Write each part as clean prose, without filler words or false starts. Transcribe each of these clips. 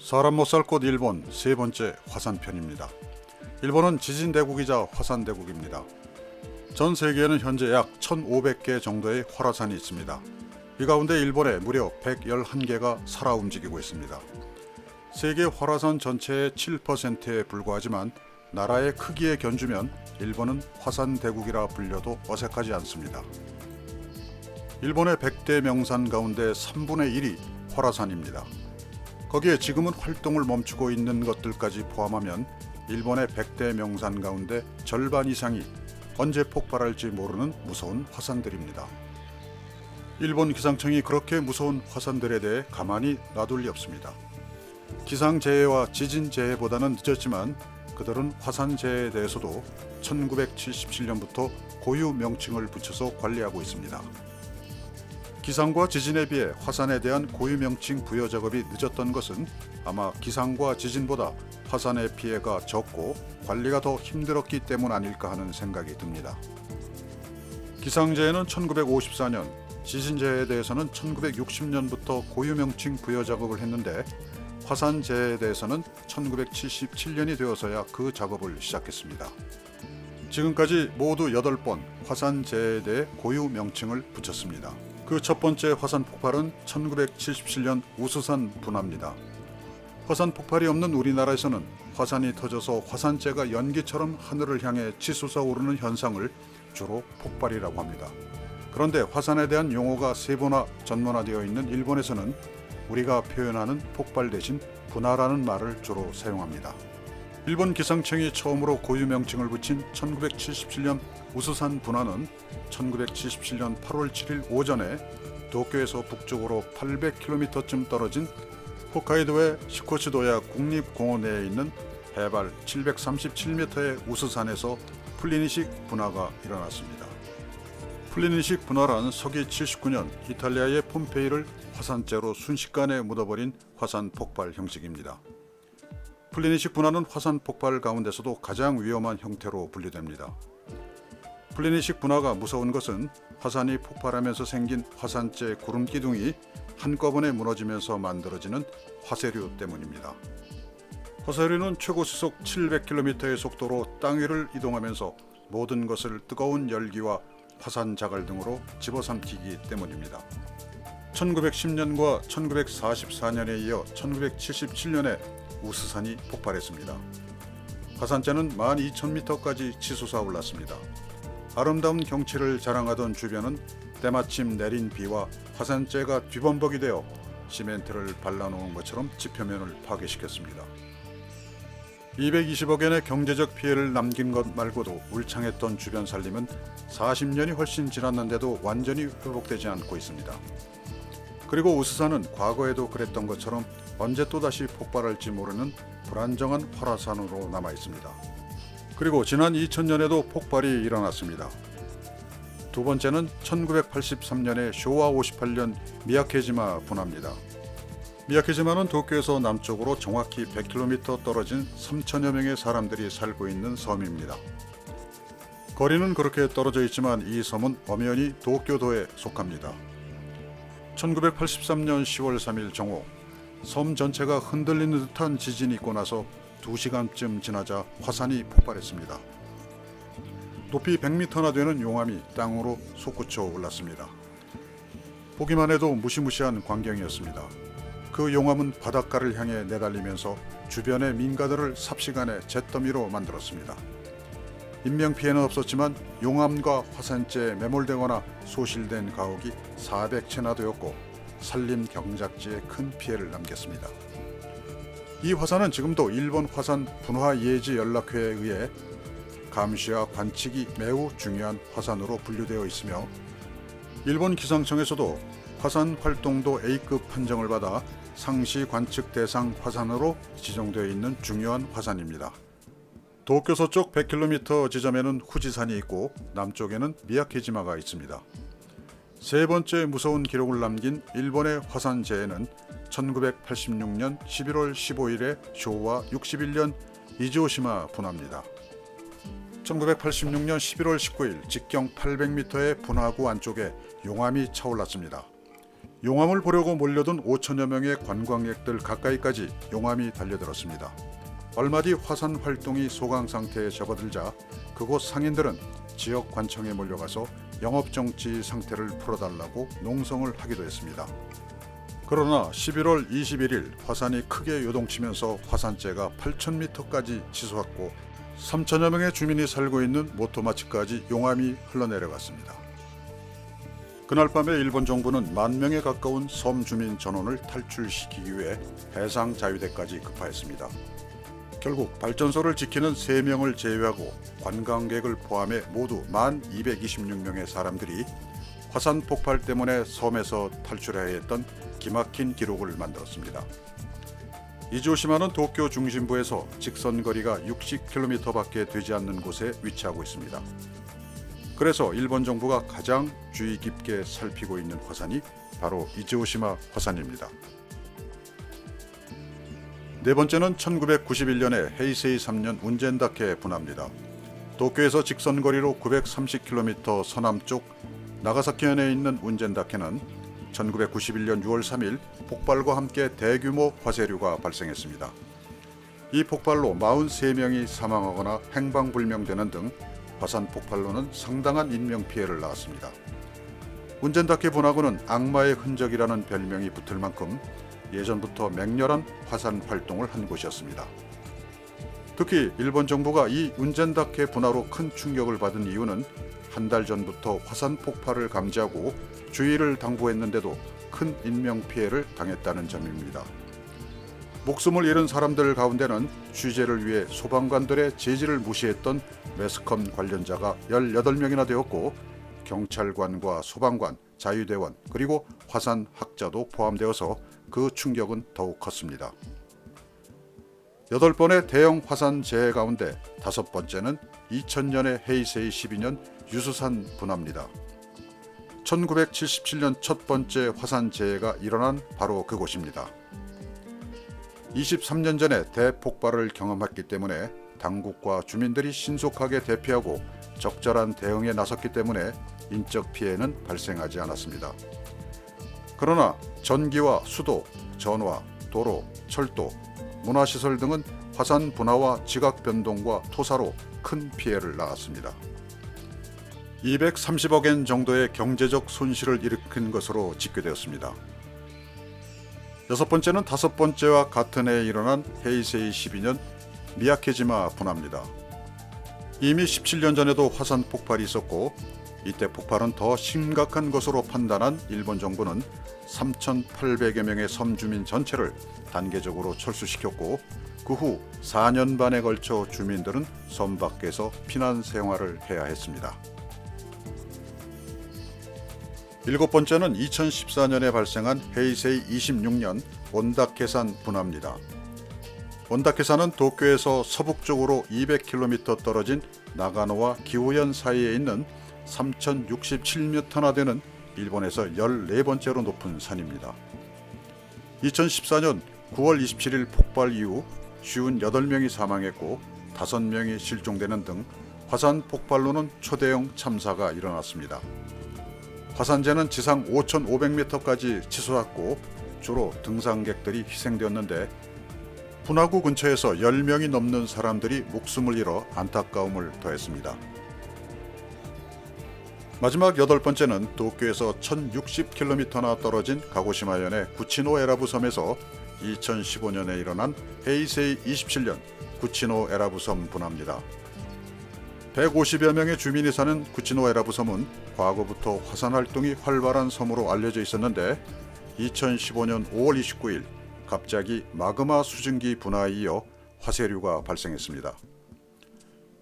사람 못 살 곳 일본 세 번째 화산편입니다. 일본은 지진대국이자 화산대국입니다. 전 세계에는 현재 약 1500개 정도의 활화산이 있습니다. 이 가운데 일본에 무려 111개가 살아 움직이고 있습니다. 세계 활화산 전체의 7%에 불과하지만 나라의 크기에 견주면 일본은 화산대국이라 불려도 어색하지 않습니다. 일본의 100대 명산 가운데 3분의 1이 활화산입니다. 거기에 지금은 활동을 멈추고 있는 것들까지 포함하면 일본의 100대 명산 가운데 절반 이상이 언제 폭발할지 모르는 무서운 화산들입니다. 일본 기상청이 그렇게 무서운 화산들에 대해 가만히 놔둘 리 없습니다. 기상재해와 지진재해보다는 늦었지만 그들은 화산재해에 대해서도 1977년부터 고유 명칭을 붙여서 관리하고 있습니다. 기상과 지진에 비해 화산에 대한 고유 명칭 부여 작업이 늦었던 것은 아마 기상과 지진보다 화산의 피해가 적고 관리가 더 힘들었기 때문 아닐까 하는 생각이 듭니다. 기상재해는 1954년, 지진재해에 대해서는 1960년부터 고유 명칭 부여 작업을 했는데 화산재해에 대해서는 1977년이 되어서야 그 작업을 시작했습니다. 지금까지 모두 8번 화산재해에 대해 고유 명칭을 붙였습니다. 그 첫 번째 화산 폭발은 1977년 우수산 분화입니다. 화산 폭발이 없는 우리나라에서는 화산이 터져서 화산재가 연기처럼 하늘을 향해 치솟아 오르는 현상을 주로 폭발이라고 합니다. 그런데 화산에 대한 용어가 세분화 전문화되어 있는 일본에서는 우리가 표현하는 폭발 대신 분화라는 말을 주로 사용합니다. 일본 기상청이 처음으로 고유 명칭을 붙인 1977년 우수산 분화는 1977년 8월 7일 오전에 도쿄에서 북쪽으로 800km쯤 떨어진 홋카이도의 시코츠도야 국립공원 내에 있는 해발 737m의 우수산에서 플리니식 분화가 일어났습니다. 플리니식 분화란 서기 79년 이탈리아의 폼페이를 화산재로 순식간에 묻어버린 화산 폭발 형식입니다. 플리니식 분화는 화산 폭발 가운데서도 가장 위험한 형태로 분류됩니다. 플리니식 분화가 무서운 것은 화산이 폭발하면서 생긴 화산재 구름 기둥이 한꺼번에 무너지면서 만들어지는 화쇄류 때문입니다. 화쇄류는 최고 시속 700km의 속도로 땅 위를 이동하면서 모든 것을 뜨거운 열기와 화산 자갈 등으로 집어삼키기 때문입니다. 1910년과 1944년에 이어 1977년에 우수산이 폭발했습니다. 화산재는 12,000m까지 치솟아 올랐습니다. 아름다운 경치를 자랑하던 주변은 때마침 내린 비와 화산재가 뒤범벅이 되어 시멘트를 발라놓은 것처럼 지표면을 파괴시켰습니다. 220억 엔의 경제적 피해를 남긴 것 말고도 울창했던 주변 산림은 40년이 훨씬 지났는데도 완전히 회복되지 않고 있습니다. 그리고 우수산은 과거에도 그랬던 것처럼 언제 또다시 폭발할지 모르는 불안정한 활화산으로 남아 있습니다. 그리고 지난 2000년에도 폭발이 일어났습니다. 두 번째는 1983년의 쇼와 58년 미야케지마 분화입니다. 미야케지마는 도쿄에서 남쪽으로 정확히 100km 떨어진 3천여 명의 사람들이 살고 있는 섬입니다. 거리는 그렇게 떨어져 있지만 이 섬은 엄연히 도쿄도에 속합니다. 1983년 10월 3일 정오, 섬 전체가 흔들리는 듯한 지진이 있고 나서 2시간쯤 지나자 화산이 폭발했습니다. 높이 100m나 되는 용암이 땅으로 솟구쳐 올랐습니다. 보기만 해도 무시무시한 광경이었습니다. 그 용암은 바닷가를 향해 내달리면서 주변의 민가들을 삽시간에 잿더미로 만들었습니다. 인명피해는 없었지만 용암과 화산재에 매몰되거나 소실된 가옥이 400채나 되었고 산림 경작지에 큰 피해를 남겼습니다. 이 화산은 지금도 일본 화산 분화 예지 연락회에 의해 감시와 관측이 매우 중요한 화산으로 분류되어 있으며 일본 기상청에서도 화산 활동도 A급 판정을 받아 상시 관측 대상 화산으로 지정되어 있는 중요한 화산입니다. 도쿄 서쪽 100km 지점에는 후지산이 있고 남쪽에는 미야케지마가 있습니다. 세 번째 무서운 기록을 남긴 일본의 화산재해는 1986년 11월 15일에 쇼와 61년 이즈오시마 분화입니다. 1986년 11월 19일 직경 800m의 분화구 안쪽에 용암이 차올랐습니다. 용암을 보려고 몰려든 5천여 명의 관광객들 가까이까지 용암이 달려들었습니다. 얼마 뒤 화산 활동이 소강 상태에 접어들자 그곳 상인들은 지역 관청에 몰려가서 영업정지 상태를 풀어달라고 농성을 하기도 했습니다. 그러나 11월 21일 화산이 크게 요동치면서 화산재가 8,000m까지 치솟았고 3천여 명의 주민이 살고 있는 모토마치까지 용암이 흘러내려갔습니다. 그날 밤에 일본 정부는 10,000명에 가까운 섬 주민 전원을 탈출시키기 위해 해상 자유대까지 급파했습니다. 결국 발전소를 지키는 3명을 제외하고 관광객을 포함해 모두 1226명의 사람들이 화산 폭발 때문에 섬에서 탈출해야 했던 기막힌 기록을 만들었습니다. 이즈오시마는 도쿄 중심부에서 직선거리가 60km밖에 되지 않는 곳에 위치하고 있습니다. 그래서 일본 정부가 가장 주의 깊게 살피고 있는 화산이 바로 이즈오시마 화산입니다. 네 번째는 1991년에 헤이세이 3년 운젠다케 분화입니다. 도쿄에서 직선거리로 930km 서남쪽 나가사키현에 있는 운젠다케는 1991년 6월 3일 폭발과 함께 대규모 화쇄류가 발생했습니다. 이 폭발로 43명이 사망하거나 행방불명되는 등 화산 폭발로는 상당한 인명피해를 낳았습니다. 운젠다케 분화구는 악마의 흔적이라는 별명이 붙을 만큼 예전부터 맹렬한 화산 활동을 한 곳이었습니다. 특히 일본 정부가 이 운젠다케 분화로 큰 충격을 받은 이유는 한 달 전부터 화산 폭발을 감지하고 주의를 당부했는데도 큰 인명피해를 당했다는 점입니다. 목숨을 잃은 사람들 가운데는 취재를 위해 소방관들의 제지를 무시했던 매스컴 관련자가 18명이나 되었고 경찰관과 소방관, 자유대원 그리고 화산학자도 포함되어서 그 충격은 더욱 컸습니다. 8번의 대형 화산 재해 가운데 5번째는 2000년의 헤이세이 12년 유수산 분화입니다. 1977년 첫 번째 화산 재해가 일어난 바로 그곳입니다. 23년 전에 대폭발을 경험했기 때문에 당국과 주민들이 신속하게 대피하고 적절한 대응에 나섰기 때문에 인적 피해는 발생하지 않았습니다. 그러나 전기와 수도, 전화, 도로, 철도, 문화시설 등은 화산 분화와 지각 변동과 토사로 큰 피해를 낳았습니다. 230억엔 정도의 경제적 손실을 일으킨 것으로 집계되었습니다. 6번째는 5번째와 같은 해에 일어난 헤이세이 12년 미야케지마 분화입니다. 이미 17년 전에도 화산 폭발이 있었고 이때 폭발은 더 심각한 것으로 판단한 일본 정부는 3,800여 명의 섬 주민 전체를 단계적으로 철수시켰고 그 후 4년 반에 걸쳐 주민들은 섬 밖에서 피난 생활을 해야 했습니다. 7번째는 2014년에 발생한 헤이세이 26년 온다케산 분화입니다. 온다케산은 도쿄에서 서북쪽으로 200km 떨어진 나가노와 기후현 사이에 있는 3,067m나 되는 일본에서 14번째로 높은 산입니다. 2014년 9월 27일 폭발 이후 58명이 사망했고 5명이 실종되는 등 화산 폭발로는 초대형 참사가 일어났습니다. 화산재는 지상 5,500m까지 치솟았고 주로 등산객들이 희생되었는데 분화구 근처에서 10명이 넘는 사람들이 목숨을 잃어 안타까움을 더했습니다. 마지막 8번째는 도쿄에서 1,060km나 떨어진 가고시마현의 구치노에라부 섬에서 2015년에 일어난 헤이세이 27년 구치노에라부 섬 분화입니다. 150여 명의 주민이 사는 구치노에라부 섬은 과거부터 화산 활동이 활발한 섬으로 알려져 있었는데 2015년 5월 29일 갑자기 마그마 수증기 분화에 이어 화쇄류가 발생했습니다.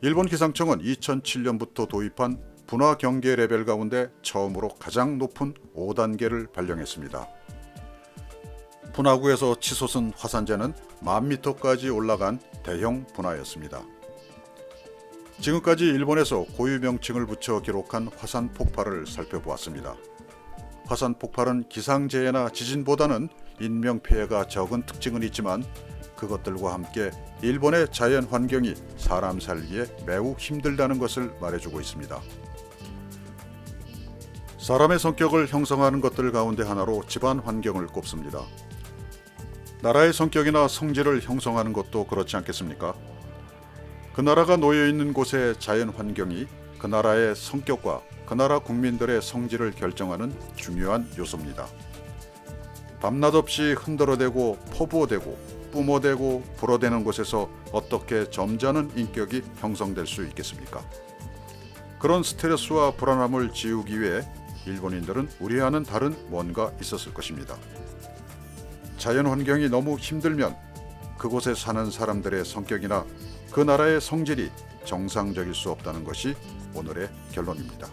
일본 기상청은 2007년부터 도입한 분화 경계 레벨 가운데 처음으로 가장 높은 5단계를 발령했습니다. 분화구에서 치솟은 화산재는 10,000m까지 올라간 대형 분화였습니다. 지금까지 일본에서 고유 명칭을 붙여 기록한 화산 폭발을 살펴보았습니다. 화산 폭발은 기상재해나 지진보다는 인명피해가 적은 특징은 있지만 그것들과 함께 일본의 자연 환경이 사람 살기에 매우 힘들다는 것을 말해주고 있습니다. 사람의 성격을 형성하는 것들 가운데 하나로 집안 환경을 꼽습니다. 나라의 성격이나 성질을 형성하는 것도 그렇지 않겠습니까? 그 나라가 놓여 있는 곳의 자연 환경이 그 나라의 성격과 그 나라 국민들의 성질을 결정하는 중요한 요소입니다. 밤낮 없이 흔들어대고 포부어대고 뿜어대고 불어대는 곳에서 어떻게 점잖은 인격이 형성될 수 있겠습니까? 그런 스트레스와 불안함을 지우기 위해 일본인들은 우리와는 다른 뭔가 있었을 것입니다. 자연 환경이 너무 힘들면 그곳에 사는 사람들의 성격이나 그 나라의 성질이 정상적일 수 없다는 것이 오늘의 결론입니다.